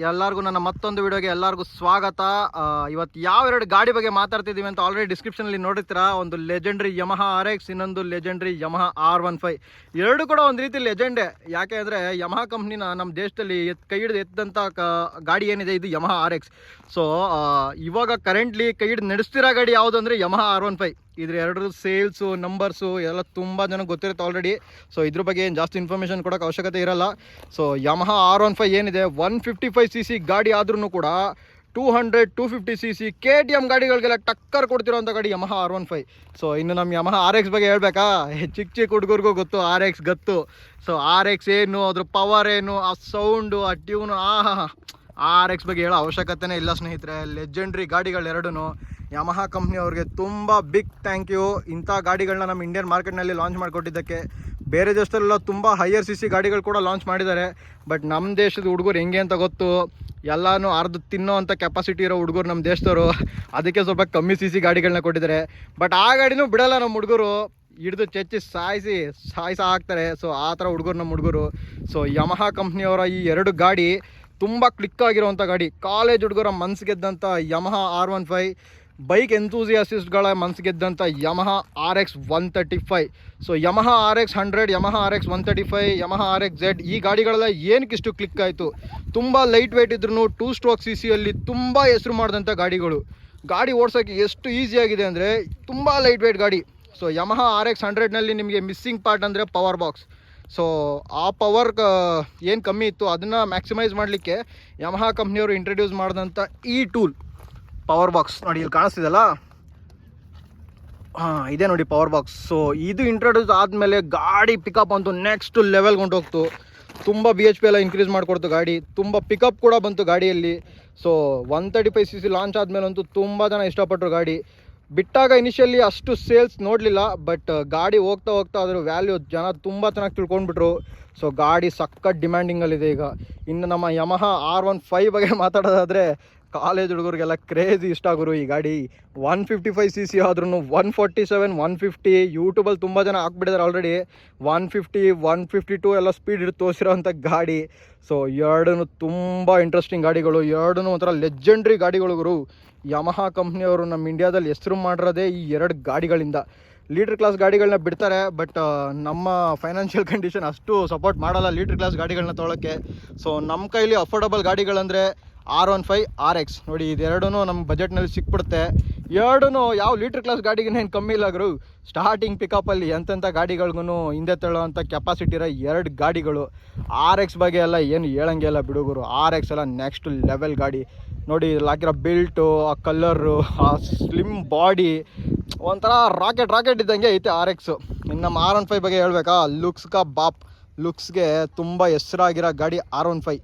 ಎಲ್ಲರಿಗೂ ನನ್ನ ಮತ್ತೊಂದು ವಿಡಿಯೋಗೆ ಎಲ್ಲರಿಗೂ ಸ್ವಾಗತ. ಇವತ್ತು ಯಾವೆರಡು ಗಾಡಿ ಬಗ್ಗೆ ಮಾತಾಡ್ತಿದ್ದೀವಿ ಅಂತ ಆಲ್ರೆಡಿ ಡಿಸ್ಕ್ರಿಪ್ಷನಲ್ಲಿ ನೋಡಿರ್ತೀರಾ. ಒಂದು ಲೆಜೆಂಡ್ರಿ ಯಮಹ RX, ಇನ್ನೊಂದು ಲೆಜೆಂಡ್ರಿ ಯಮಹ R15. ಎರಡು ಕೂಡ ಒಂದು ರೀತಿ ಲೆಜೆಂಡೇ. ಯಾಕೆ ಅಂದರೆ ಯಮಹ ಕಂಪ್ನಿನ ನಮ್ಮ ದೇಶದಲ್ಲಿ ಕೈ ಹಿಡಿದು ಎತ್ತಂಥ ಗಾಡಿ ಏನಿದೆ ಇದು ಯಮಹ RX. ಸೊ ಇವಾಗ ಕರೆಂಟ್ಲಿ ಕೈ ಹಿಡಿದು ನಡೆಸ್ತಿರೋ ಗಾಡಿ ಯಾವುದು ಅಂದರೆ ಯಮಹ R15. ಇದ್ರ ಎರಡು ಸೇಲ್ಸು ನಂಬರ್ಸು ಎಲ್ಲ ತುಂಬ ಜನಕ್ಕೆ ಗೊತ್ತಿರುತ್ತೆ ಆಲ್ರೆಡಿ. ಸೊ ಇದ್ರ ಬಗ್ಗೆ ಏನು ಜಾಸ್ತಿ ಇನ್ಫಾರ್ಮೇಷನ್ ಕೊಡೋಕ್ಕೆ ಅವಶ್ಯಕತೆ ಇರಲ್ಲ. ಸೊ ಯಮಹ R15 ಏನಿದೆ 155cc ಗಾಡಿ ಆದ್ರೂ ಕೂಡ 200-250cc KTM ಗಾಡಿಗಳಿಗೆಲ್ಲ ಟಕ್ಕರ್ ಕೊಡ್ತಿರೋಂಥ ಗಾಡಿ ಯಮಹ R15. ಸೊ ಇನ್ನು ನಮ್ಮ ಯಮಹ RX ಬಗ್ಗೆ ಹೇಳ್ಬೇಕಾ? ಚಿಕ್ಕ ಹುಡುಗರಿಗೂ ಗೊತ್ತು RX ಗೊತ್ತು. ಸೊ RX ಏನು, ಅದ್ರ ಪವರ್ ಏನು, ಆ ಸೌಂಡು, ಆ ಟ್ಯೂನು, RX ಬಗ್ಗೆ ಹೇಳೋ ಅವಶ್ಯಕತೆನೇ ಇಲ್ಲ ಸ್ನೇಹಿತರೆ. ಲೆಜೆಂಡ್ರಿ ಗಾಡಿಗಳೆರಡೂ ಯಮಹ ಕಂಪ್ನಿಯವ್ರಿಗೆ ತುಂಬ ಬಿಗ್ ಥ್ಯಾಂಕ್ ಯು. ಇಂಥ ಗಾಡಿಗಳನ್ನ ನಮ್ಮ ಇಂಡಿಯನ್ ಮಾರ್ಕೆಟ್ನಲ್ಲಿ ಲಾಂಚ್ ಮಾಡಿಕೊಟ್ಟಿದ್ದಕ್ಕೆ. ಬೇರೆ ದೇಶದಲ್ಲೆಲ್ಲ ತುಂಬ ಹೈಯರ್ CC ಗಾಡಿಗಳು ಕೂಡ ಲಾಂಚ್ ಮಾಡಿದ್ದಾರೆ. ಬಟ್ ನಮ್ಮ ದೇಶದ ಹುಡುಗರು ಹೆಂಗೆ ಅಂತ ಗೊತ್ತು, ಎಲ್ಲನೂ ಅರ್ಧ ತಿನ್ನೋ ಅಂಥ ಕೆಪಾಸಿಟಿ ಇರೋ ಹುಡುಗರು ನಮ್ಮ ದೇಶದವರು. ಅದಕ್ಕೆ ಸ್ವಲ್ಪ ಕಮ್ಮಿ CC ಗಾಡಿಗಳನ್ನ ಕೊಟ್ಟಿದ್ದಾರೆ. ಬಟ್ ಆ ಗಾಡಿನೂ ಬಿಡಲ್ಲ ನಮ್ಮ ಹುಡುಗರು, ಹಿಡಿದು ಚೆಚ್ಚಿ ಸಾಯಿಸ ಹಾಕ್ತಾರೆ. ಸೊ ಆ ಥರ ಹುಡುಗರು ನಮ್ಮ ಹುಡುಗರು. ಸೊ ಯಮಹ ಕಂಪ್ನಿಯವರ ಈ ಎರಡು ಗಾಡಿ ತುಂಬ ಕ್ಲಿಕ್ ಆಗಿರೋವಂಥ ಗಾಡಿ. ಕಾಲೇಜ್ ಹುಡುಗರ ಮನ್ಸು ಗೆದ್ದಂಥ ಯಮಹ R15, ಬೈಕ್ ಎಂತೂಸಿಯಾಸಿಸ್ಟ್ಗಳ ಮನ್ಸು ಗೆದ್ದಂಥ Yamaha RX 135. So Yamaha RX 100, Yamaha RX 135, Yamaha RX Z ಈ ಗಾಡಿಗಳೆಲ್ಲ ಏನಕ್ಕೆ ಇಷ್ಟು ಕ್ಲಿಕ್ ಆಯಿತು? ತುಂಬ ಲೈಟ್ ವೆಯ್ಟ್ ಇದ್ರೂ 2 ಸ್ಟ್ರೋಕ್ CCಯಲ್ಲಿ ತುಂಬ ಹೆಸರು ಮಾಡಿದಂಥ ಗಾಡಿಗಳು. ಗಾಡಿ ಓಡಿಸೋಕ್ಕೆ ಎಷ್ಟು ಈಸಿಯಾಗಿದೆ ಅಂದರೆ ತುಂಬ ಲೈಟ್ ವೆಯ್ಟ್ ಗಾಡಿ. ಸೊ ಯಮಹ RX 100ನಲ್ಲಿ ನಿಮಗೆ ಮಿಸ್ಸಿಂಗ್ ಪಾರ್ಟ್ ಅಂದರೆ ಪವರ್ ಬಾಕ್ಸ್. ಸೊ ಆ ಪವರ್ ಏನು ಕಮ್ಮಿ ಇತ್ತು ಅದನ್ನು ಮ್ಯಾಕ್ಸಿಮೈಸ್ ಮಾಡಲಿಕ್ಕೆ ಯಮಹ ಕಂಪ್ನಿಯವರು ಇಂಟ್ರಡ್ಯೂಸ್ ಮಾಡಿದಂಥ ಈ ಟೂಲ್ ಪವರ್ ಬಾಕ್ಸ್ ನೋಡಿ, ಇಲ್ಲಿ ಕಾಣಿಸ್ತಿದೆಲ್ಲ, ಇದೇ ನೋಡಿ ಪವರ್ ಬಾಕ್ಸ್. ಸೊ ಇದು ಇಂಟ್ರೊಡ್ಯೂಸ್ ಆದಮೇಲೆ ಗಾಡಿ ಪಿಕಪ್ ಅಂತೂ ನೆಕ್ಸ್ಟ್ ಲೆವೆಲ್ಗೆ ಹೊಂಟೋಗ್ತು. ತುಂಬ BHP ಎಲ್ಲ ಇನ್ಕ್ರೀಸ್ ಮಾಡಿಕೊಡ್ತು ಗಾಡಿ, ತುಂಬ ಪಿಕಪ್ ಕೂಡ ಬಂತು ಗಾಡಿಯಲ್ಲಿ. ಸೊ 135cc ಲಾಂಚ್ ಆದಮೇಲಂತೂ ತುಂಬ ಜನ ಇಷ್ಟಪಟ್ಟರು ಗಾಡಿ. ಬಿಟ್ಟಾಗ ಇನಿಷಿಯಲಿ ಅಷ್ಟು ಸೇಲ್ಸ್ ನೋಡಲಿಲ್ಲ, ಬಟ್ ಗಾಡಿ ಹೋಗ್ತಾ ಅದ್ರ ವ್ಯಾಲ್ಯೂ ಜನ ತುಂಬ ಚೆನ್ನಾಗಿ ತಿಳ್ಕೊಂಡ್ಬಿಟ್ರು. ಸೊ ಗಾಡಿ ಸಖತ್ ಡಿಮ್ಯಾಂಡಿಂಗಲ್ಲಿದೆ ಈಗ. ಇನ್ನು ನಮ್ಮ ಯಮಹ R15 ಬಗ್ಗೆ ಮಾತಾಡೋದಾದರೆ ಕಾಲೇಜ್ ಹುಡುಗರಿಗೆಲ್ಲ ಕ್ರೇಜಿ ಇಷ್ಟ ಗುರು ಈ ಗಾಡಿ. 155cc ಆದ್ರೂ 147, 150 ಯೂಟ್ಯೂಬಲ್ಲಿ ತುಂಬ ಜನ ಹಾಕ್ಬಿಟ್ಟಿದ್ದಾರೆ ಆಲ್ರೆಡಿ. 150, 152 ಎಲ್ಲ ಸ್ಪೀಡ್ ಹಿಡಿದು ತೋರಿಸಿರೋಂಥ ಗಾಡಿ. ಸೊ ಎರಡೂ ತುಂಬ ಇಂಟ್ರೆಸ್ಟಿಂಗ್ ಗಾಡಿಗಳು, ಎರಡೂ ಒಂಥರ ಲೆಜೆಂಡ್ರಿ ಗಾಡಿಗಳು ಗುರು. ಯಮಹ ಕಂಪ್ನಿಯವರು ನಮ್ಮ ಇಂಡಿಯಾದಲ್ಲಿ ಹೆಸರು ಮಾಡಿರೋದೇ ಈ ಎರಡು ಗಾಡಿಗಳಿಂದ. ಲೀಟ್ರ್ ಕ್ಲಾಸ್ ಗಾಡಿಗಳನ್ನ ಬಿಡ್ತಾರೆ, ಬಟ್ ನಮ್ಮ ಫೈನಾನ್ಷಿಯಲ್ ಕಂಡೀಷನ್ ಅಷ್ಟು ಸಪೋರ್ಟ್ ಮಾಡಲ್ಲ ಲೀಟ್ರ್ ಕ್ಲಾಸ್ ಗಾಡಿಗಳನ್ನ ತೊಗೊಳಕ್ಕೆ. ಸೊ ನಮ್ಮ ಕೈಲಿ ಅಫೋರ್ಡಬಲ್ ಗಾಡಿಗಳಂದರೆ R15, RX ನೋಡಿ, ಇದೆರಡೂ ನಮ್ಮ ಬಜೆಟ್ನಲ್ಲಿ ಸಿಕ್ಬಿಡುತ್ತೆ. ಎರಡೂ ಯಾವ ಲೀಟ್ರ್ ಕ್ಲಾಸ್ ಗಾಡಿಗೇನು ಕಮ್ಮಿ ಇಲ್ಲ ಗುರು. ಸ್ಟಾರ್ಟಿಂಗ್ ಪಿಕಪ್ಪಲ್ಲಿ ಎಂತೆಂಥ ಗಾಡಿಗಳಿಗೂ ಹಿಂದೆ ತಳ್ಳೋವಂಥ ಕೆಪಾಸಿಟಿ ಇರೋ ಎರಡು ಗಾಡಿಗಳು. RX ಬಗ್ಗೆ ಎಲ್ಲ ಏನು ಹೇಳಂಗೆ ಇಲ್ಲ ಬಿಡುಗರು. RX ಎಲ್ಲ ನೆಕ್ಸ್ಟ್ ಲೆವೆಲ್ ಗಾಡಿ ನೋಡಿ. ಇಲ್ಲಿ ಹಾಕಿರೋ ಬಿಲ್ಟು, ಆ ಕಲ್ಲರು, ಆ ಸ್ಲಿಮ್ ಬಾಡಿ, ಒಂಥರ ರಾಕೆಟ್ ಇದ್ದಂಗೆ ಐತೆ RX. ಇನ್ನು ನಮ್ಮ R15 ಬಗ್ಗೆ ಹೇಳ್ಬೇಕಾ? ಲುಕ್ಸ್ಗೆ ತುಂಬ ಹೆಸರಾಗಿರೋ ಗಾಡಿ R15.